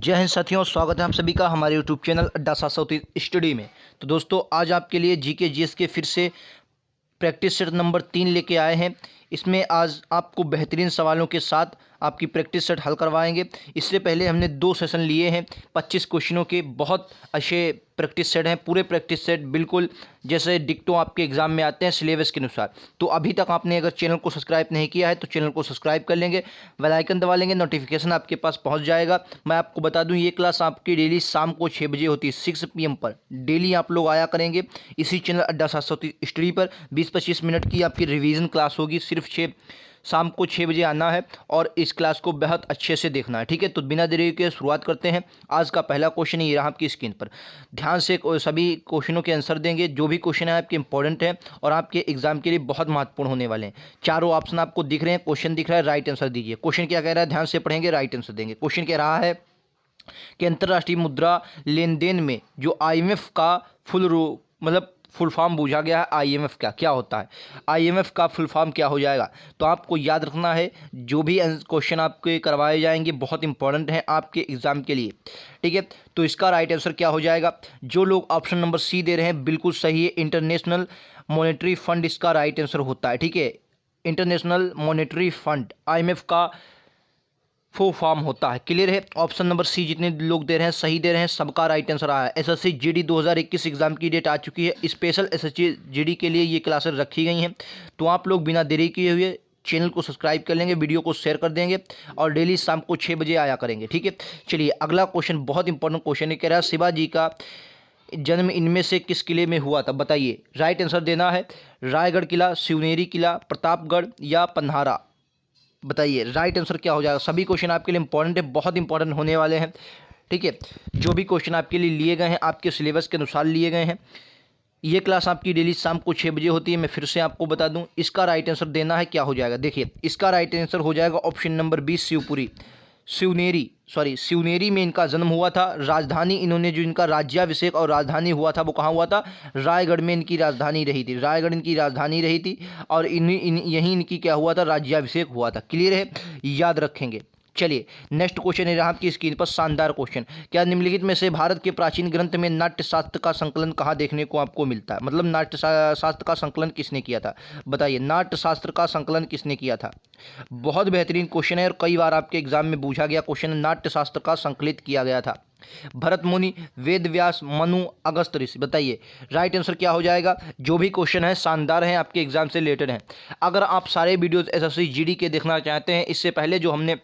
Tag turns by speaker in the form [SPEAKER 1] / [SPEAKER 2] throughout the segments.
[SPEAKER 1] जय हिंद साथियों, स्वागत है आप सभी का हमारे यूट्यूब चैनल अड्डा 730 स्टडी में। तो दोस्तों, आज आपके लिए जीके जीएस के फिर से प्रैक्टिस सेट नंबर 3 लेके आए हैं। इसमें आज आपको बेहतरीन सवालों के साथ आपकी प्रैक्टिस सेट हल करवाएंगे। इससे पहले हमने 2 सेशन लिए हैं 25 क्वेश्चनों के। बहुत अच्छे प्रैक्टिस सेट हैं, पूरे प्रैक्टिस सेट बिल्कुल जैसे डिक्टो आपके एग्जाम में आते हैं सिलेबस के अनुसार। तो अभी तक आपने अगर चैनल को सब्सक्राइब नहीं किया है तो चैनल को सब्सक्राइब कर लेंगे, बेल आइकन दबा लेंगे, नोटिफिकेशन आपके पास पहुंच जाएगा। मैं आपको बता दूं, ये क्लास आपकी डेली शाम को 6 बजे होती है, 6 PM पर डेली आप लोग आया करेंगे इसी चैनल अड्डा 730 स्टडी पर। 20-25 मिनट की आपकी रिवीजन क्लास होगी, सिर्फ शाम को 6 बजे आना है और इस क्लास को बहुत अच्छे से देखना है, ठीक है। तो बिना देरी के शुरुआत करते हैं। आज का पहला क्वेश्चन ये रहा आपकी स्क्रीन पर। ध्यान से सभी क्वेश्चनों के आंसर देंगे। जो भी क्वेश्चन है आपके इंपॉर्टेंट है और आपके एग्जाम के लिए बहुत महत्वपूर्ण होने वाले हैं। चारों ऑप्शन आपको दिख रहे हैं, क्वेश्चन दिख रहा है, राइट आंसर दीजिए। क्वेश्चन क्या कह रहा है, ध्यान से पढ़ेंगे, राइट आंसर देंगे। क्वेश्चन कह रहा है कि अंतर्राष्ट्रीय मुद्रा लेन देन में जो IMF का फुल फॉर्म पूछा गया है, IMF का क्या होता है, IMF का फुल फॉर्म क्या हो जाएगा। तो आपको याद रखना है, जो भी क्वेश्चन आपके करवाए जाएंगे बहुत इंपॉर्टेंट हैं आपके एग्जाम के लिए, ठीक है। तो इसका राइट आंसर क्या हो जाएगा। जो लोग ऑप्शन नंबर सी दे रहे हैं बिल्कुल सही है, इंटरनेशनल मॉनेटरी फंड इसका राइट आंसर होता है, ठीक है। इंटरनेशनल मॉनेटरी फंड IMF का फुल फॉर्म होता है, क्लियर है। ऑप्शन नंबर सी जितने लोग दे रहे हैं सही दे रहे हैं, सबका राइट आंसर आया है। SSC GD 2021 एग्जाम की डेट आ चुकी है। स्पेशल SSC GD के लिए ये क्लासेस रखी गई हैं। तो आप लोग बिना देरी किए हुए चैनल को सब्सक्राइब कर लेंगे, वीडियो को शेयर कर देंगे और डेली शाम को 6 बजे आया करेंगे, ठीक है। चलिए अगला क्वेश्चन, बहुत इंपॉर्टेंट क्वेश्चन है। कह रहा है शिवाजी का जन्म इनमें से किस किले में हुआ था, बताइए। राइट आंसर देना है। रायगढ़ किला, शिवनेरी किला, प्रतापगढ़ या पन्हारा, बताइए राइट आंसर क्या हो जाएगा। सभी क्वेश्चन आपके लिए इंपॉर्टेंट है, बहुत इंपॉर्टेंट होने वाले हैं, ठीक है। जो भी क्वेश्चन आपके लिए लिए गए हैं आपके सिलेबस के अनुसार लिए गए हैं। ये क्लास आपकी डेली शाम को 6 बजे होती है। मैं फिर से आपको बता दूं, इसका राइट आंसर देना है, क्या हो जाएगा। देखिए इसका राइट आंसर हो जाएगा ऑप्शन नंबर 20 शिवपुरी। शिवनेरी में इनका जन्म हुआ था। राजधानी इन्होंने जो इनका राज्याभिषेक और राजधानी हुआ था वो कहाँ हुआ था, रायगढ़ में इनकी राजधानी रही थी। रायगढ़ इनकी राजधानी रही थी और यहीं इनकी क्या हुआ था, राज्याभिषेक हुआ था, क्लियर है, याद रखेंगे। चलिए नेक्स्ट क्वेश्चन है आपकी स्क्रीन पर, शानदार क्वेश्चन। क्या निम्नलिखित में से भारत के प्राचीन ग्रंथ में नाट्य शास्त्र का संकलन कहाँ देखने को आपको मिलता है, मतलब नाट्य शास्त्र का संकलन किसने किया था, बताइए। नाट्य शास्त्र का संकलन किसने किया था। बहुत बेहतरीन क्वेश्चन है और कई बार आपके एग्जाम में पूछा गया क्वेश्चन। नाट्य शास्त्र का संकलित किया गया था भरत मुनि, वेद व्यास, मनु, अगस्त ऋषि, बताइए राइट आंसर क्या हो जाएगा। जो भी क्वेश्चन है शानदार हैं, आपके एग्जाम से रिलेटेड हैं। अगर आप सारे वीडियोस SSC GD के देखना चाहते हैं, इससे पहले जो हमने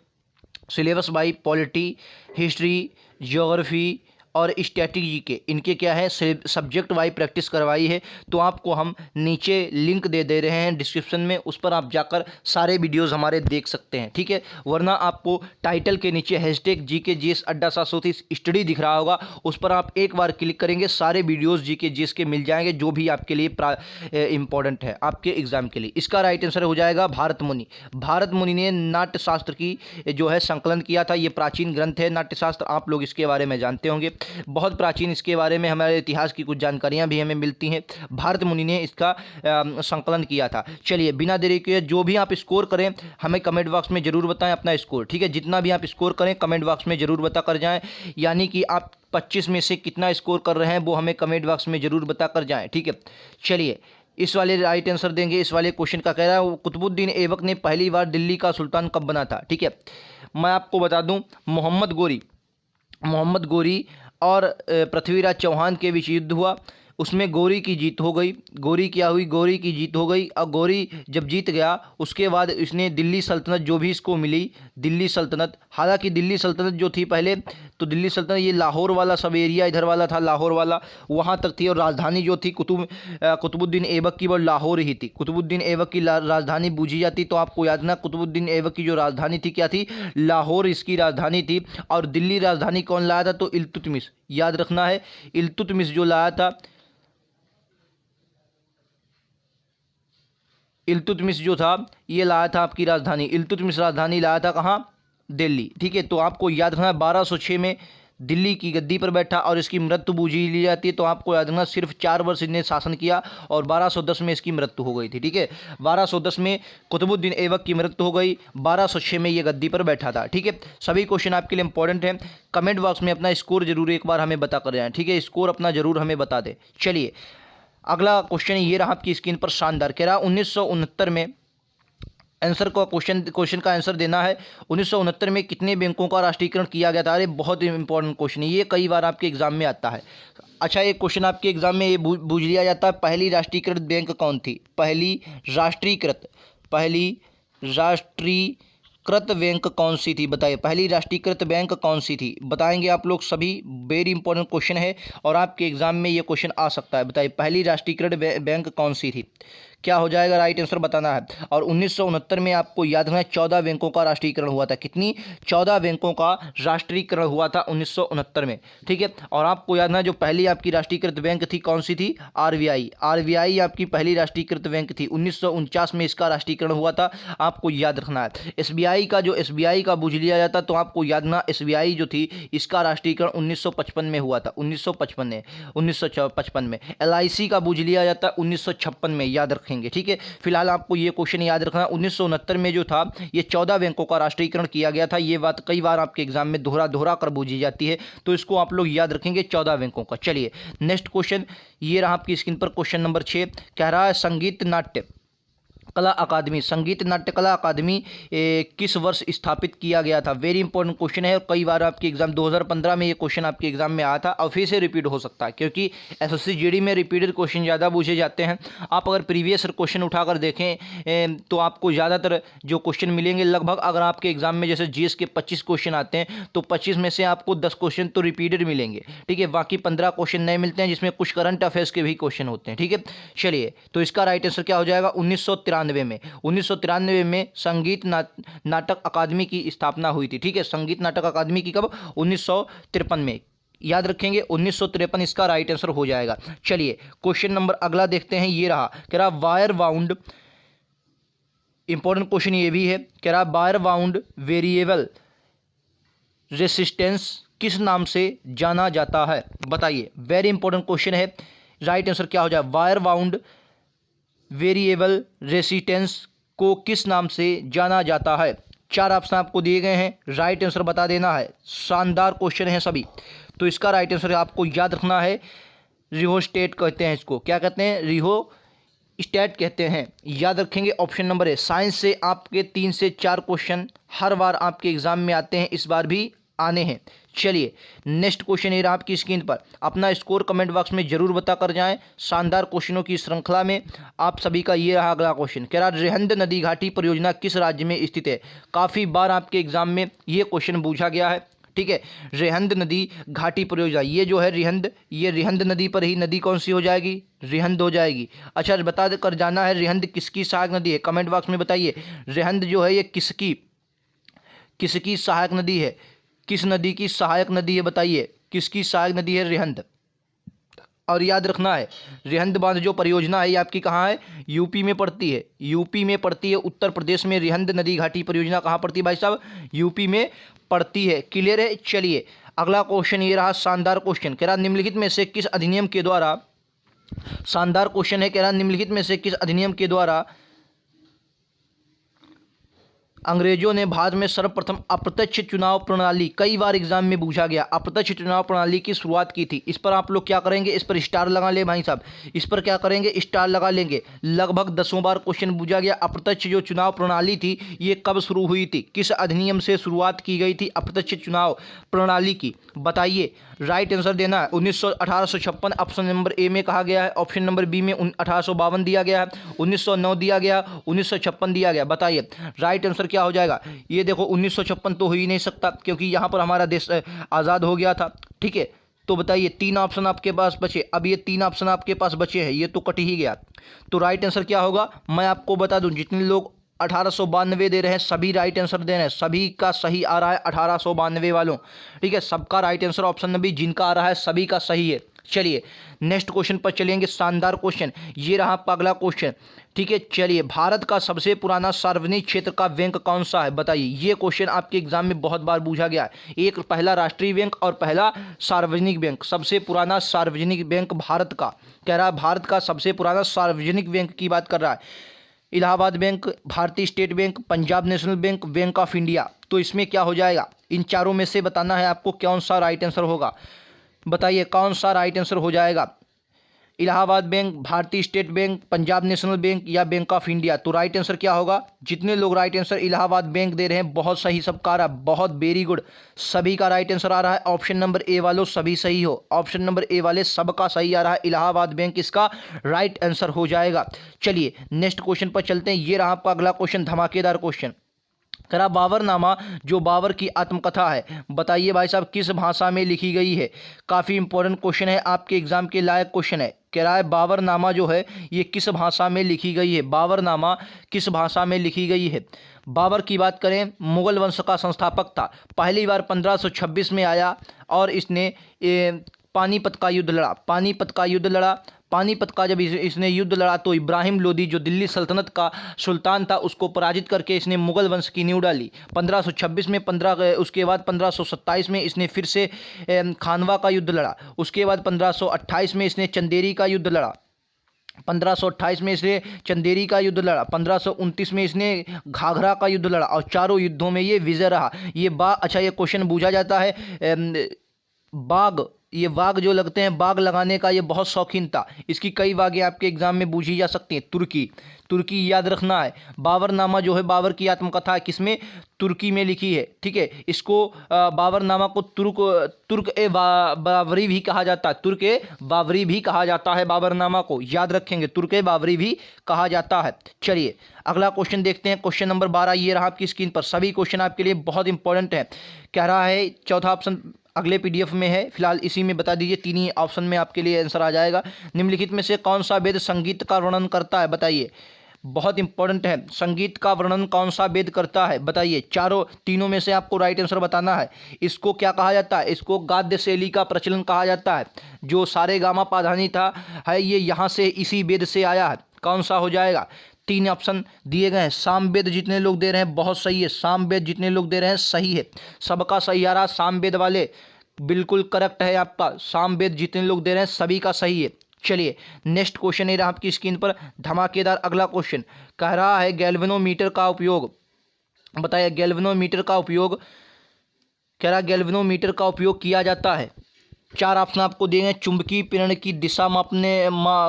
[SPEAKER 1] syllabus by polity, history, geography और स्ट्रैटेजी के इनके क्या है सब्जेक्ट वाइज प्रैक्टिस करवाई है, तो आपको हम नीचे लिंक दे रहे हैं डिस्क्रिप्शन में, उस पर आप जाकर सारे वीडियोस हमारे देख सकते हैं, ठीक है। वरना आपको टाइटल के नीचे #GK GS अड्डा 730 स्टडी दिख रहा होगा, उस पर आप एक बार क्लिक करेंगे, सारे वीडियोज़ GK GS के मिल जाएंगे जो भी आपके लिए इंपॉर्टेंट है आपके एग्जाम के लिए। इसका राइट आंसर हो जाएगा भारत मुनि। भारत मुनि ने नाट्य शास्त्र की जो है संकलन किया था। ये प्राचीन ग्रंथ है नाट्यशास्त्र, आप लोग इसके बारे में जानते होंगे, बहुत प्राचीन। इसके बारे में हमारे इतिहास की कुछ जानकारियां भी हमें मिलती हैं। भारत मुनि ने इसका संकलन किया था। चलिए बिना देरी के जो भी आप स्कोर करें हमें कमेंट बॉक्स में जरूर बताएं अपना स्कोर, ठीक है। जितना भी आप स्कोर करें कमेंट बॉक्स में जरूर बता कर जाएं, यानी कि आप 25 में से कितना स्कोर कर रहे हैं वो हमें कमेंट बॉक्स में जरूर बता कर जाएं, ठीक है। चलिए इस वाले राइट आंसर देंगे। इस वाले क्वेश्चन का कह रहा है कुतुबुद्दीन ऐबक ने पहली बार दिल्ली का सुल्तान कब बना था, ठीक है। मैं आपको बता दूं, मोहम्मद गोरी और पृथ्वीराज चौहान के बीच युद्ध हुआ, उसमें गोरी की जीत हो गई। गोरी क्या हुई, गोरी की जीत हो गई। और गोरी जब जीत गया उसके बाद इसने दिल्ली सल्तनत जो भी इसको मिली, दिल्ली सल्तनत, हालांकि दिल्ली सल्तनत जो थी पहले, तो दिल्ली सल्तनत ये लाहौर वाला सब एरिया इधर वाला था, लाहौर वाला वहाँ तक थी। और राजधानी जो थी कुतुबुद्दीन ऐबक की वो लाहौर ही थी। कुतुबुद्दीन ऐबक की राजधानी बूझी जाती, तो आपको याद ना, कुतुबुद्दीन ऐबक की जो राजधानी थी क्या थी, लाहौर इसकी राजधानी थी। और दिल्ली राजधानी कौन लाया था, तो इल्तुतमिश, याद रखना है, इल्तुतमिश जो लाया था, इल्तुतमिश जो था ये लाया था आपकी राजधानी, इल्तुतमिश राजधानी लाया था कहाँ, दिल्ली, ठीक है। तो आपको याद रखना है 1206 में दिल्ली की गद्दी पर बैठा और इसकी मृत्यु बूझ ली जाती है, तो आपको याद रखना सिर्फ 4 वर्ष इसने शासन किया और 1210 में इसकी मृत्यु हो गई थी। ठीक है, 1210 में कुतुबुद्दीन ऐबक की मृत्यु हो गई, 1206 में ये गद्दी पर बैठा था। ठीक है, सभी क्वेश्चन आपके लिए इंपॉर्टेंट हैं। कमेंट बॉक्स में अपना स्कोर जरूर एक बार हमें बता कर जाएं। ठीक है, स्कोर अपना जरूर हमें बता दें। चलिए अगला क्वेश्चन ये रहा आपकी स्क्रीन पर, शानदार। कह रहा 1969 में आंसर को क्वेश्चन का आंसर देना है। 1969 में कितने बैंकों का राष्ट्रीयकरण किया गया था? अरे बहुत इंपॉर्टेंट क्वेश्चन है ये, कई बार आपके एग्जाम में आता है। अच्छा, एक क्वेश्चन आपके एग्जाम में ये पूछ लिया जाता है, पहली राष्ट्रीयकृत बैंक कौन थी? पहली राष्ट्रीयकृत बैंक कौन सी थी? बताइए, पहली राष्ट्रीयकृत बैंक कौन सी थी? बताएंगे आप लोग सभी, वेरी इंपॉर्टेंट क्वेश्चन है और आपके एग्जाम में ये क्वेश्चन आ सकता है। बताइए, पहली राष्ट्रीयकृत बैंक कौन सी थी? क्या हो जाएगा? राइट आंसर बताना है। और 1969 में आपको याद रखना है 14 बैंकों का राष्ट्रीयकरण हुआ था। कितनी? 14 बैंकों का राष्ट्रीयकरण हुआ था 1969 में। ठीक है, और आपको याद रखना जो पहली आपकी राष्ट्रीयकृत बैंक थी कौन सी थी? आरबीआई आपकी पहली राष्ट्रीयकृत बैंक थी। 1949 में इसका राष्ट्रीयकरण हुआ था, आपको याद रखना है। एसबीआई का बूझ लिया जाता तो आपको याद रखना एसबीआई जो थी इसका राष्ट्रीयकरण 1955 में हुआ था। 1955 में। एलआईसी का बूझ लिया जाता 1956 में, याद रखेंगे। ठीक है, फिलहाल आपको ये क्वेश्चन याद रखना, 1969 में जो था ये 14 बैंकों का राष्ट्रीयकरण किया गया था। ये बात कई बार आपके एग्जाम में दोहरा कर पूछी जाती है, तो इसको आप लोग याद रखेंगे 14 बैंकों का। चलिए नेक्स्ट क्वेश्चन ये रहा आपकी स्क्रीन पर, क्वेश्चन नंबर 6। कह रहा है संगीत नाट्य कला अकादमी किस वर्ष स्थापित किया गया था? वेरी इंपॉर्टेंट क्वेश्चन है और कई बार आपके एग्जाम 2015 में ये क्वेश्चन आपके एग्जाम में आया था और फिर से रिपीट हो सकता है, क्योंकि एसएससी जीडी में रिपीटेड क्वेश्चन ज़्यादा पूछे जाते हैं। आप अगर प्रीवियस क्वेश्चन उठाकर देखें तो आपको ज़्यादातर जो क्वेश्चन मिलेंगे, लगभग अगर आपके एग्जाम में जैसे जीएस के 25 क्वेश्चन आते हैं तो 25 में से आपको 10 क्वेश्चन तो रिपीटेड मिलेंगे। ठीक है, बाकी 15 क्वेश्चन नए मिलते हैं, जिसमें कुछ करंट अफेयर्स के भी क्वेश्चन होते हैं। ठीक है, चलिए तो इसका राइट आंसर क्या हो जाएगा? 1993 में संगीत नाटक अकादमी की स्थापना हुई थी। ठीक है, संगीत नाटक अकादमी की कब? 1953 में, याद रखेंगे 1953 इसका राइट आंसर हो जाएगा। चलिए क्वेश्चन नंबर अगला देखते हैं, ये रहा। कह रहा वायर बाउंड, इंपॉर्टेंट क्वेश्चन ये भी है। कह रहा वायर बाउंड वेरिएबल रेसिस्टेंस किस नाम से जाना जाता है? बताइए, वेरी इंपॉर्टेंट क्वेश्चन है। राइट आंसर क्या हो जाए? वायर बाउंड वेरिएबल रेसिस्टेंस को किस नाम से जाना जाता है? 4 ऑप्शन आपको दिए गए हैं, राइट आंसर बता देना है। शानदार क्वेश्चन है सभी, तो इसका राइट आंसर आपको याद रखना है, रिहोस्टेट कहते हैं इसको। क्या कहते हैं? रिहोस्टेट कहते हैं, याद रखेंगे। ऑप्शन नंबर है। साइंस से आपके 3 से 4 क्वेश्चन हर बार आपके एग्जाम में आते हैं, इस बार भी आने हैं। चलिए नेक्स्ट क्वेश्चन ये रहा आपकी स्क्रीन पर, अपना स्कोर कमेंट बॉक्स में जरूर बता कर जाएं। शानदार क्वेश्चनों की श्रृंखला में आप सभी का ये रहा अगला क्वेश्चन। कह रहा रिहंद नदी घाटी परियोजना किस राज्य में स्थित है? काफ़ी बार आपके एग्जाम में ये क्वेश्चन पूछा गया है। ठीक है, रिहंद नदी घाटी परियोजना, ये जो है रिहंद, ये रिहंद नदी पर ही नदी कौन सी हो जाएगी? रिहंद हो जाएगी। अच्छा, बता कर जाना है रिहंद किसकी सहायक नदी है? कमेंट बॉक्स में बताइए, रिहंद जो है ये किसकी सहायक नदी है? किस नदी की सहायक नदी है? बताइए, किसकी सहायक नदी है रिहंद? और याद रखना है रिहंद बांध जो परियोजना है ये आपकी कहाँ है? यूपी में पड़ती है। यूपी में पड़ती है, उत्तर प्रदेश में रिहंद नदी घाटी परियोजना कहाँ पड़ती है भाई साहब? यूपी में पड़ती है। क्लियर है? चलिए अगला क्वेश्चन ये रहा, शानदार क्वेश्चन। कह रहा निम्नलिखित में से किस अधिनियम के द्वारा, शानदार क्वेश्चन है, कह रहा निम्नलिखित में से किस अधिनियम के द्वारा अंग्रेजों ने भारत में सर्वप्रथम अप्रत्यक्ष चुनाव प्रणाली, कई बार एग्जाम में पूछा गया, अप्रत्यक्ष चुनाव प्रणाली की शुरुआत की थी? इस पर आप लोग क्या करेंगे? इस पर स्टार लगा ले भाई साहब, इस पर क्या करेंगे? स्टार लगा लेंगे। लगभग 10 बार क्वेश्चन पूछा गया, अप्रत्यक्ष जो चुनाव प्रणाली थी ये कब शुरू हुई थी? किस अधिनियम से शुरुआत की गई थी अप्रत्यक्ष चुनाव प्रणाली की? बताइए, राइट आंसर देना है। 1856 ऑप्शन नंबर ए में कहा गया है, ऑप्शन नंबर बी में 1852 दिया गया है, 1909 दिया गया, 1956 दिया गया। बताइए राइट आंसर क्या हो जाएगा? ये देखो 1956 तो हो ही नहीं सकता, क्योंकि यहाँ पर हमारा देश आज़ाद हो गया था। ठीक है, तो बताइए 3 ऑप्शन आपके पास बचे। अब ये 3 ऑप्शन आपके पास बचे हैं, ये तो कट ही गया। तो राइट आंसर क्या होगा मैं आपको बता दूं, जितने लोग 1892 दे रहे हैं सभी राइट आंसर दे रहे हैं, सभी का सही आ रहा है 1892 वालों। ठीक है, सबका राइट आंसर ऑप्शन नंबर, जिनका आ रहा है सभी का सही है। चलिए नेक्स्ट क्वेश्चन पर चलेंगे। शानदार क्वेश्चन, ये रहा आपका अगला क्वेश्चन। ठीक है, चलिए भारत का सबसे पुराना सार्वजनिक क्षेत्र का बैंक कौन सा है बताइए। ये क्वेश्चन आपके एग्जाम में बहुत बार पूछा गया है। एक पहला राष्ट्रीय बैंक और पहला सार्वजनिक बैंक। सबसे पुराना सार्वजनिक बैंक भारत का, कह रहा है भारत का सबसे पुराना सार्वजनिक बैंक की बात कर रहा है। इलाहाबाद बैंक, भारतीय state bank, Punjab national bank, bank of India. तो इसमें क्या हो जाएगा, इन चारों में से बताना है आपको कौन सा राइट आंसर होगा। बताइए कौन सा राइट आंसर हो जाएगा। इलाहाबाद बैंक, भारतीय state bank, Punjab national bank या बैंक ऑफ इंडिया। तो राइट आंसर क्या होगा। जितने लोग राइट आंसर इलाहाबाद बैंक दे रहे हैं बहुत सही सबका आ रहा है, बहुत वेरी गुड, सभी का राइट आंसर आ रहा है। ऑप्शन नंबर ए वालों सभी सही हो, ऑप्शन नंबर ए वाले सबका सही आ रहा है। इलाहाबाद बैंक इसका राइट आंसर हो जाएगा। चलिए नेक्स्ट क्वेश्चन पर चलते हैं। ये रहा आपका अगला क्वेश्चन, धमाकेदार क्वेश्चन। कह रहा बाबरनामा जो बाबर की आत्मकथा है, बताइए भाई साहब किस भाषा में लिखी गई है। काफ़ी इंपॉर्टेंट क्वेश्चन है, आपके एग्जाम के लायक क्वेश्चन है। कह रहा है बाबरनामा जो है ये किस भाषा में लिखी गई है। बाबरनामा किस भाषा में लिखी गई है। बाबर की बात करें, मुगल वंश का संस्थापक था। पहली बार 1526 में आया और इसने पानीपत का युद्ध लड़ा। पानीपत का युद्ध लड़ा। पानीपत का जब इसने युद्ध लड़ा तो इब्राहिम लोदी जो दिल्ली सल्तनत का सुल्तान था उसको पराजित करके इसने मुगल वंश की नींव डाली 1526 में। उसके बाद 1527 में इसने फिर से खानवा का युद्ध लड़ा। उसके बाद 1528 में इसने चंदेरी का युद्ध लड़ा। 1528 में इसने चंदेरी का युद्ध लड़ा। 1529 में इसने घाघरा का युद्ध लड़ा और चारों युद्धों में ये विजय रहा। ये अच्छा ये क्वेश्चन पूछा जाता है बाग, ये बाग जो लगते हैं, बाग लगाने का ये बहुत शौकीन था। इसकी कई बागें आपके एग्जाम में पूछी जा सकती हैं। तुर्की याद रखना है। बाबरनामा जो है बाबर की आत्मकथा है, किसमें, तुर्की में लिखी है। ठीक है, इसको बाबरनामा को तुर्क ए बाबरी भी कहा जाता है। तुर्क ए बाबरी भी कहा जाता है बाबरनामा को, याद रखेंगे, तुर्क ए बाबरी भी कहा जाता है। चलिए अगला क्वेश्चन देखते हैं। क्वेश्चन नंबर 12 ये रहा आपकी स्क्रीन पर। सभी क्वेश्चन आपके लिए बहुत इंपॉर्टेंट है। कह रहा है चौथा ऑप्शन अगले पीडीएफ में है, फिलहाल इसी में बता दीजिए। तीन ही ऑप्शन में आपके लिए आंसर आ जाएगा। निम्नलिखित में से कौन सा वेद संगीत का वर्णन करता है बताइए। बहुत इंपॉर्टेंट है, संगीत का वर्णन कौन सा वेद करता है बताइए। तीनों में से आपको राइट आंसर बताना है। इसको क्या कहा जाता है, इसको गाद्य शैली का प्रचलन कहा जाता है। जो सारे गामा पाधानी था है ये यहाँ से इसी वेद से आया है। कौन सा हो जाएगा। तीन ऑप्शन दिए गए हैं। सामवेद जितने लोग दे रहे हैं बहुत सही है, सामवेद जितने लोग दे रहे हैं सही है, सबका सही आ रहा। सामवेद वाले बिल्कुल करेक्ट है आपका, सामवेद जितने लोग दे रहे हैं सभी का सही है। चलिए नेक्स्ट क्वेश्चन ये रहा आपकी स्क्रीन पर, धमाकेदार अगला क्वेश्चन। कह रहा है गैल्वेनोमीटर का उपयोग, बताइए गैल्वेनोमीटर का उपयोग, कह रहा गैल्वेनोमीटर का उपयोग किया जाता है। चार ऑप्शन आपको देंगे। चुंबकीय प्रेरण की दिशा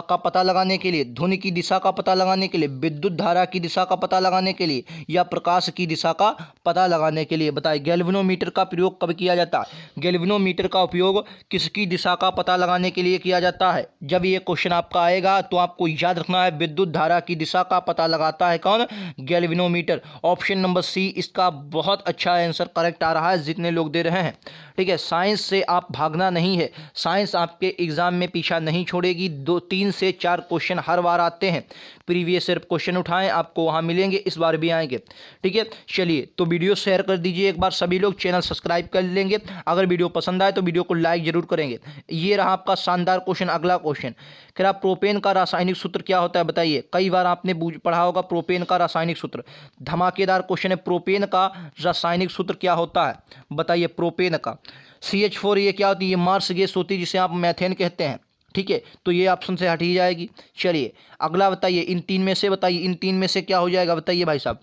[SPEAKER 1] का पता लगाने के लिए, ध्वनि की दिशा का पता लगाने के लिए, विद्युत धारा की दिशा का पता लगाने के लिए या प्रकाश की दिशा का पता लगाने के लिए। बताइए गैल्वेनोमीटर का प्रयोग कब किया जाता है। गैल्वेनोमीटर का उपयोग किसकी दिशा का पता लगाने के लिए किया जाता है। जब ये क्वेश्चन आपका आएगा तो आपको याद रखना है विद्युत धारा की दिशा का पता लगाता है कौन, गैल्वेनोमीटर। ऑप्शन नंबर सी इसका बहुत अच्छा आंसर करेक्ट आ रहा है जितने लोग दे रहे हैं। ठीक है, साइंस से आप भागना नहीं है, साइंस आपके एग्जाम में पीछा नहीं छोड़ेगी। 3 से 4 क्वेश्चन हर बार आते हैं। प्रीवियस ईयर क्वेश्चन उठाएं, आपको वहां मिलेंगे, इस बार भी आएंगे। ठीक है, चलिए तो वीडियो शेयर कर दीजिए एक बार सभी लोग, चैनल सब्सक्राइब कर लेंगे। अगर वीडियो पसंद आए तो वीडियो को लाइक जरूर करेंगे। ये रहा आपका शानदार क्वेश्चन, अगला क्वेश्चन। कह रहा प्रोपेन का रासायनिक सूत्र क्या होता है बताइए। कई बार आपने पढ़ा होगा प्रोपेन का रासायनिक सूत्र। धमाकेदार क्वेश्चन है, प्रोपेन का रासायनिक सूत्र क्या होता है बताइए। प्रोपेन का CH4 ये क्या होती है, ये मार्स गैस होती है जिसे आप मैथेन कहते हैं। ठीक है, तो ये ऑप्शन से हट ही जाएगी। चलिए अगला बताइए, इन तीन में से बताइए, इन तीन में से क्या हो जाएगा बताइए भाई साहब।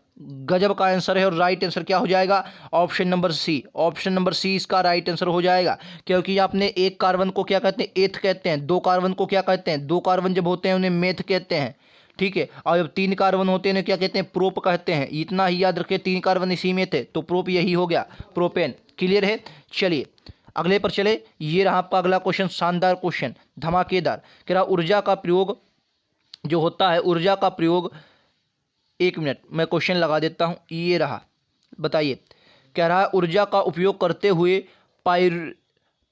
[SPEAKER 1] गजब का आंसर है और राइट आंसर क्या हो जाएगा, option number C. Option number C इसका राइट आंसर हो जाएगा, क्योंकि आपने एक कार्बन को क्या कहते हैं, एथ कहते हैं। दो कार्बन को क्या कहते हैं, दो कार्बन जब होते हैं उन्हें मेथ कहते हैं। ठीक है, और जब 3 कार्बन होते हैं उन्हें क्या कहते हैं, प्रोप कहते हैं। इतना ही याद रखें, 3 कार्बन इसी में थे तो प्रोप यही हो गया, प्रोपेन। क्लियर है। चलिए अगले पर चले। ये रहा आपका अगला क्वेश्चन, शानदार क्वेश्चन, धमाकेदार। कह रहा ऊर्जा का प्रयोग जो होता है, ऊर्जा का प्रयोग, 1 मिनट मैं क्वेश्चन लगा देता हूं। ये रहा, बताइए। कह रहा है ऊर्जा का उपयोग करते हुए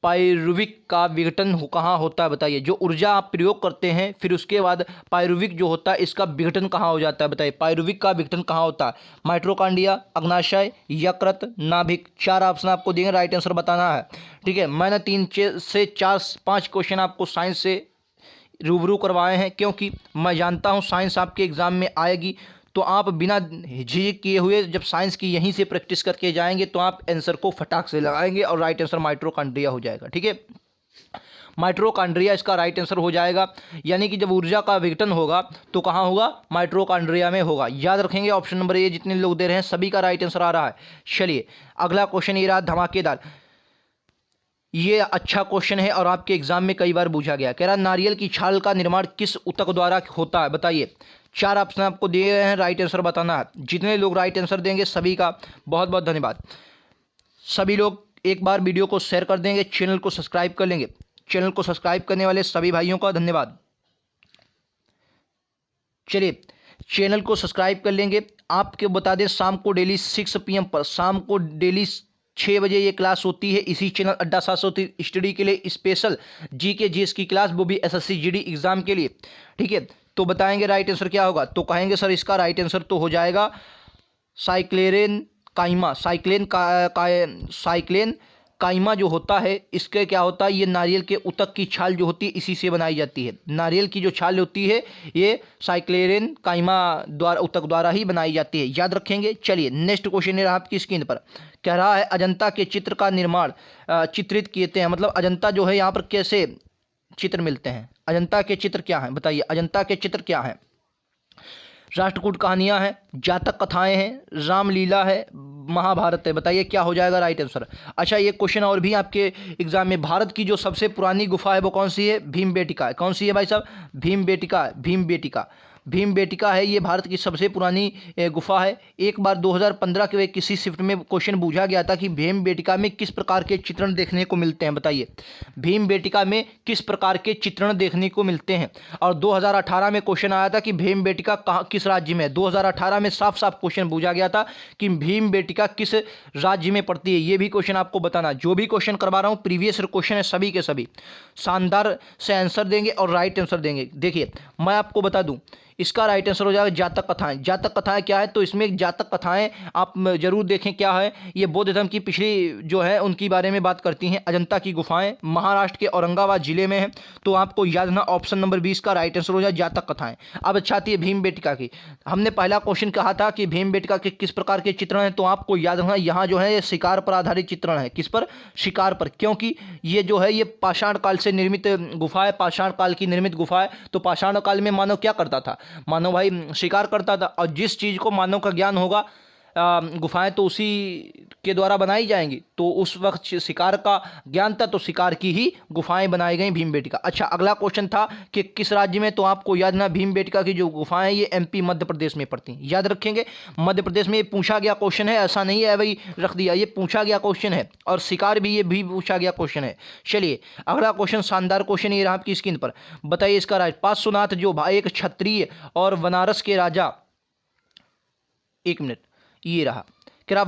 [SPEAKER 1] पायरुविक का विघटन कहाँ होता है बताइए। जो ऊर्जा आप प्रयोग करते हैं फिर उसके बाद पायरुविक जो होता है इसका विघटन कहाँ हो जाता है बताइए। पायरुविक का विघटन कहाँ होता है? माइटोकॉन्ड्रिया, अग्नाशय, यकृत, नाभिक। 4 ऑप्शन आपको देंगे, राइट आंसर बताना है। ठीक है, मैंने 3 से 4-5 क्वेश्चन आपको साइंस से रूबरू करवाए हैं, क्योंकि मैं जानता हूं साइंस आपके एग्जाम में आएगी, तो आप बिना झिझक किए हुए जब साइंस की यहीं से प्रैक्टिस करके जाएंगे तो आप आंसर को फटाक से लगाएंगे और राइट आंसर माइटोकॉन्ड्रिया हो जाएगा। ठीक है, माइटोकॉन्ड्रिया इसका राइट आंसर हो जाएगा। यानी कि जब ऊर्जा का विघटन होगा तो कहाँ होगा? माइटोकॉन्ड्रिया में होगा। याद रखेंगे, ऑप्शन नंबर ए जितने लोग दे रहे हैं सभी का राइट आंसर आ रहा है। चलिए अगला क्वेश्चन ये रहा धमाकेदार। ये अच्छा क्वेश्चन है और आपके एग्जाम में कई बार पूछा गया। कह रहा नारियल की छाल का निर्माण किस ऊतक द्वारा होता है बताइए। 4 ऑप्शन आपको दिए गए हैं, राइट आंसर बताना है। जितने लोग राइट आंसर देंगे सभी का बहुत बहुत धन्यवाद। सभी लोग एक बार वीडियो को शेयर कर देंगे, चैनल को सब्सक्राइब कर लेंगे। चैनल को सब्सक्राइब करने वाले सभी भाइयों का धन्यवाद। चलिए चैनल को सब्सक्राइब कर लेंगे। आपके बता दें शाम को डेली 6 PM पर, शाम को डेली 6 बजे ये क्लास होती है इसी चैनल अड्डा 703 स्टडी के लिए, स्पेशल जीके जीएस की क्लास, वो भी एसएससी जीडी एग्जाम के लिए। ठीक है, तो बताएंगे राइट आंसर क्या होगा। तो कहेंगे सर इसका राइट आंसर तो हो जाएगा साइक्लेन काइमा। साइक्लेन काइमा जो होता है इसके क्या होता है, ये नारियल के ऊतक की छाल जो होती है इसी से बनाई जाती है। नारियल की जो छाल होती है ये साइक्लेन काइमा द्वारा ऊतक द्वारा ही बनाई जाती है, याद रखेंगे। चलिए नेक्स्ट क्वेश्चन है आपकी स्क्रीन पर। कह रहा है अजंता के चित्र का निर्माण चित्रित किए हैं, मतलब अजंता जो है यहाँ पर कैसे चित्र मिलते हैं। अजंता के चित्र क्या हैं बताइए। अजंता के चित्र क्या हैं? राष्ट्रकूट कहानियां हैं, जातक कथाएं हैं, रामलीला है, महाभारत है। बताइए क्या हो जाएगा राइट आंसर। अच्छा ये क्वेश्चन और भी आपके एग्जाम में, भारत की जो सबसे पुरानी गुफा है वो कौन सी है? भीमबेटका है। कौन सी है भाई साहब? भीमबेटका है। भीमबेटका, भीमबेटका है ये भारत की सबसे पुरानी गुफा है। एक बार 2015 के किसी शिफ्ट में क्वेश्चन पूछा गया था कि भीमबेटका में किस प्रकार के चित्रण देखने को मिलते हैं बताइए। भीमबेटका में किस प्रकार के चित्रण देखने को मिलते हैं। और 2018 में क्वेश्चन आया था कि भीमबेटका कहाँ किस राज्य में है। 2018 में साफ साफ क्वेश्चन पूछा गया था कि भीमबेटका किस राज्य में पड़ती है, ये भी क्वेश्चन आपको बताना। जो भी क्वेश्चन करवा रहा हूँ प्रीवियस क्वेश्चन है सभी के सभी, शानदार से आंसर देंगे और राइट आंसर देंगे। देखिए मैं आपको बता दूं इसका राइट आंसर हो जाएगा जातक कथाएं। जातक कथाएं क्या है? तो इसमें जातक कथाएं आप जरूर देखें क्या है। ये बौद्ध धर्म की पिछली जो है उनकी बारे में बात करती हैं। अजंता की गुफाएं महाराष्ट्र के औरंगाबाद जिले में है, तो आपको याद रखना ऑप्शन नंबर 20 का राइट आंसर हो जाए जातक कथाएं। अब अच्छा आती है भीमबेटका की। हमने पहला क्वेश्चन कहा था कि भीमबेटका के किस प्रकार के चित्रण हैं, तो आपको याद रखना यहाँ जो है ये शिकार पर आधारित चित्रण है। किस पर? शिकार पर, क्योंकि ये जो है ये पाषाण काल से निर्मित गुफा है, पाषाण काल की निर्मित गुफा है। तो पाषाण काल में मानव क्या करता था? मानव भाई शिकार करता था, और जिस चीज़ को मानव का ज्ञान होगा गुफाएं तो उसी के द्वारा बनाई जाएंगी। तो उस वक्त शिकार का ज्ञान था तो शिकार की ही गुफाएं बनाई गई भीमबेटका। अच्छा अगला क्वेश्चन था कि किस राज्य में, तो आपको याद ना भीमबेटका की जो गुफाएं ये एमपी मध्य प्रदेश में पड़ती हैं, याद रखेंगे। मध्य प्रदेश में ये पूछा गया क्वेश्चन है, ऐसा नहीं है भाई रख दिया, ये पूछा गया क्वेश्चन है। और शिकार भी ये भी पूछा गया क्वेश्चन है। चलिए अगला क्वेश्चन शानदार क्वेश्चन ये रहा आपकी स्क्रीन पर। बताइए इसका राइट। पार्श्वनाथ जो भाई एक क्षत्रिय और बनारस के राजा, एक मिनट ये रहा। क्या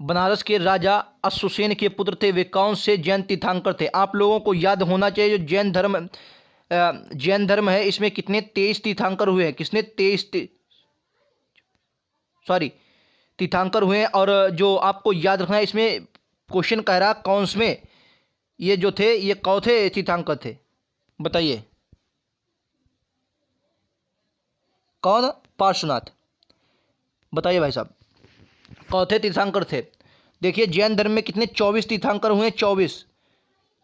[SPEAKER 1] बनारस के राजा अश्वसेन के पुत्र थे। वे कौन से जैन तीर्थंकर थे? आप लोगों को याद होना चाहिए जो जैन धर्म है इसमें कितने 23 तीर्थंकर हुए हैं। किसने? 23 तीर्थंकर हुए हैं। और जो आपको याद रखना है इसमें क्वेश्चन कह रहा कौन में ये जो थे ये कौन थे तीर्थंकर थे बताइए। कौन? पार्श्वनाथ। बताइए भाई साहब कौथे तीर्थंकर थे। देखिए जैन धर्म में कितने 24 तीर्थंकर हुए, 24।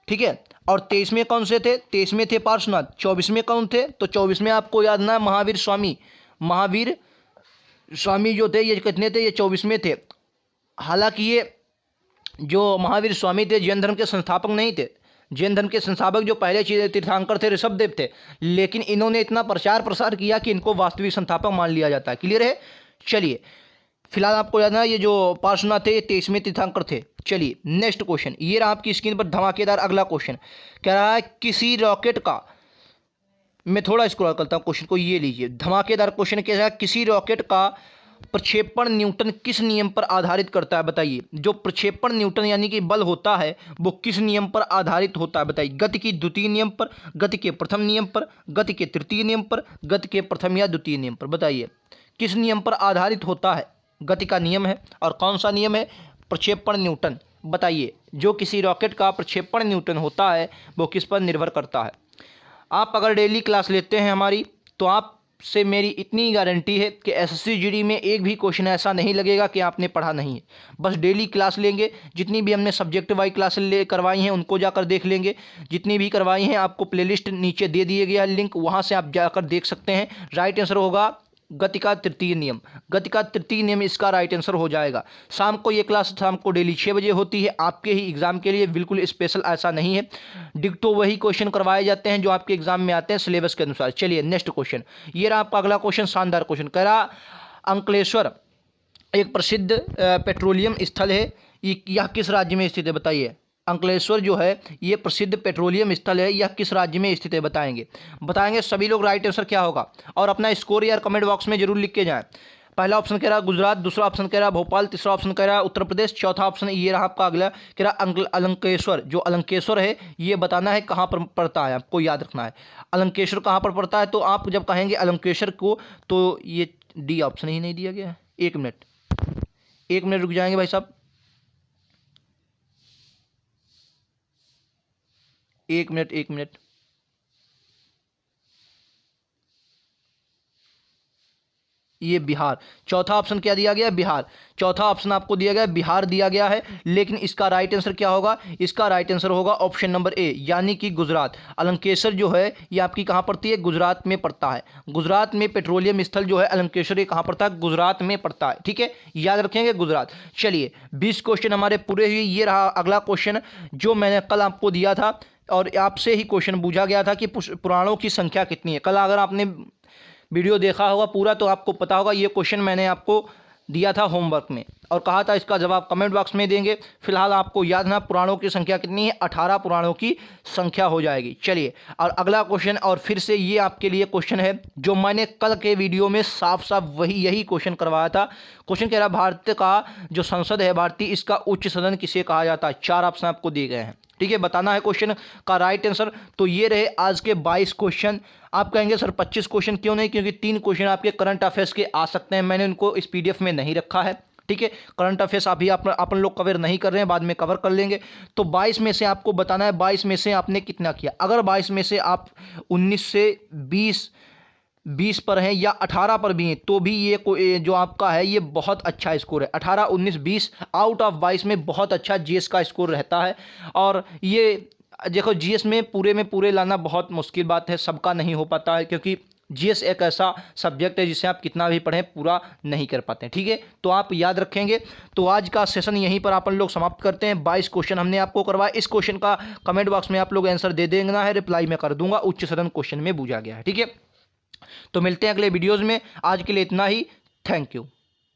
[SPEAKER 1] ठीक है, और 23वें कौन से थे? 23वें थे पार्श्वनाथ। 24वें कौन थे? तो 24वें आपको याद ना महावीर स्वामी। महावीर स्वामी जो थे ये कितने थे? ये 24वें थे। हालांकि ये जो महावीर स्वामी थे जैन धर्म के संस्थापक नहीं थे। जैन धर्म के संस्थापक जो पहले तीर्थंकर थे ऋषभदेव थे, लेकिन इन्होंने इतना प्रचार प्रसार किया कि इनको वास्तविक संस्थापक मान लिया जाता है। क्लियर है। चलिए फिलहाल आपको याद ना ये जो पार्श्वनाथ थे ये 23वें तीर्थंकर थे। चलिए नेक्स्ट क्वेश्चन ये रहा आपकी स्क्रीन पर धमाकेदार अगला क्वेश्चन। कह रहा है किसी रॉकेट का, मैं थोड़ा स्क्रॉल करता हूँ क्वेश्चन को, ये लीजिए धमाकेदार क्वेश्चन कह रहा है किसी रॉकेट का प्रक्षेपण न्यूटन किस नियम पर आधारित करता है बताइए। जो प्रक्षेपण न्यूटन यानी कि बल होता है वो किस नियम पर आधारित होता है बताइए। गति की द्वितीय नियम पर, गति के प्रथम नियम पर, गति के तृतीय नियम पर, गति के प्रथम या द्वितीय नियम पर। बताइए किस नियम पर आधारित होता है। गति का नियम है और कौन सा नियम है, प्रक्षेपण न्यूटन। बताइए जो किसी रॉकेट का प्रक्षेपण न्यूटन होता है वो किस पर निर्भर करता है। आप अगर डेली क्लास लेते हैं हमारी तो आपसे मेरी इतनी गारंटी है कि एसएससी जीडी में एक भी क्वेश्चन ऐसा नहीं लगेगा कि आपने पढ़ा नहीं है। बस डेली क्लास लेंगे, जितनी भी हमने सब्जेक्ट वाइज क्लासेस करवाई हैं उनको जाकर देख लेंगे। जितनी भी करवाई हैं आपको प्लेलिस्ट नीचे दे दिया गया लिंक, वहाँ से आप जाकर देख सकते हैं। राइट आंसर होगा गति का तृतीय नियम। गति का तृतीय नियम इसका राइट आंसर हो जाएगा। शाम को ये क्लास शाम को डेली 6 बजे होती है आपके ही एग्जाम के लिए, बिल्कुल स्पेशल ऐसा नहीं है। डिक्टो वही क्वेश्चन करवाए जाते हैं जो आपके एग्जाम में आते हैं सिलेबस के अनुसार। चलिए नेक्स्ट क्वेश्चन, ये रहा आपका अगला क्वेश्चन, शानदार क्वेश्चन। कह रहा अंकलेश्वर एक प्रसिद्ध पेट्रोलियम स्थल है, यह किस राज्य में स्थित है बताइए। अंकलेश्वर जो है ये प्रसिद्ध पेट्रोलियम स्थल है, यह किस राज्य में स्थित है बताएंगे सभी लोग। राइट आंसर क्या होगा और अपना स्कोर यार कमेंट बॉक्स में जरूर लिख के जाएं। पहला ऑप्शन कह रहा गुजरात, दूसरा ऑप्शन कह रहा भोपाल, तीसरा ऑप्शन कह रहा उत्तर प्रदेश, चौथा ऑप्शन ये रहा आपका अगला कह रहा अलंकेश्वर। जो अलंकेश्वर है ये बताना है कहाँ पर पड़ता है, आपको याद रखना है अलंकेश्वर कहाँ पर पड़ता है। तो आप जब कहेंगे अलंकेश्वर को तो ये डी ऑप्शन ही नहीं दिया गया है। एक मिनट रुक जाएंगे भाई साहब, एक मिनट। ये बिहार, चौथा ऑप्शन क्या दिया गया, बिहार। चौथा ऑप्शन आपको दिया गया बिहार दिया गया है, लेकिन इसका राइट आंसर क्या होगा, इसका राइट आंसर होगा ऑप्शन नंबर ए यानी कि गुजरात। अलंकेश्वर जो है ये आपकी कहाँ पड़ती है, गुजरात में पड़ता है। गुजरात में पेट्रोलियम स्थल जो है अलंकेश्वर, ये कहाँ पड़ता है, गुजरात में पड़ता है। ठीक है, याद रखेंगे गुजरात। चलिए 20 क्वेश्चन हमारे पूरे हुए। ये रहा अगला क्वेश्चन जो मैंने कल आपको दिया था और आपसे ही क्वेश्चन पूछा गया था कि पुराणों की संख्या कितनी है। कल अगर आपने वीडियो देखा होगा पूरा तो आपको पता होगा ये क्वेश्चन मैंने आपको दिया था होमवर्क में और कहा था इसका जवाब कमेंट बॉक्स में देंगे। फिलहाल आपको याद ना पुराणों की संख्या कितनी है, 18 पुराणों की संख्या हो जाएगी। चलिए और अगला क्वेश्चन, और फिर से ये आपके लिए क्वेश्चन है जो मैंने कल के वीडियो में साफ साफ यही क्वेश्चन करवाया था। क्वेश्चन कह रहा भारत का जो संसद है भारतीय, इसका उच्च सदन किसे कहा जाता है। 4 ऑप्शन आपको दिए गए हैं। ठीक है, बताना है क्वेश्चन का राइट आंसर। तो ये रहे आज के 22 क्वेश्चन। आप कहेंगे सर 25 क्वेश्चन क्यों नहीं, क्योंकि 3 क्वेश्चन आपके करंट अफेयर्स के आ सकते हैं, मैंने उनको इस पीडीएफ में नहीं रखा है। ठीक है, करंट अफेयर्स अभी अपन लोग कवर नहीं कर रहे हैं, बाद में कवर कर लेंगे। तो 22 में से आपको बताना है 22 में से आपने कितना किया। अगर 22 में से आप 19 से 20 पर हैं या 18 पर भी हैं तो भी ये जो आपका है ये बहुत अच्छा स्कोर है। 18, 19, 20 आउट ऑफ 22 में बहुत अच्छा जीएस का स्कोर रहता है। और ये देखो जीएस में पूरे लाना बहुत मुश्किल बात है, सबका नहीं हो पाता है, क्योंकि जीएस एक ऐसा सब्जेक्ट है जिसे आप कितना भी पढ़ें पूरा नहीं कर पाते हैं। ठीक है, तो आप याद रखेंगे। तो आज का सेशन यहीं पर अपन लोग समाप्त करते हैं। 22 क्वेश्चन हमने आपको करवाया। इस क्वेश्चन का कमेंट बॉक्स में आप लोग आंसर दे देना है, रिप्लाई में कर दूंगा। उच्च सदन क्वेश्चन में पूछा गया है। ठीक है, तो मिलते हैं अगले वीडियोज़ में। आज के लिए इतना ही, थैंक यू।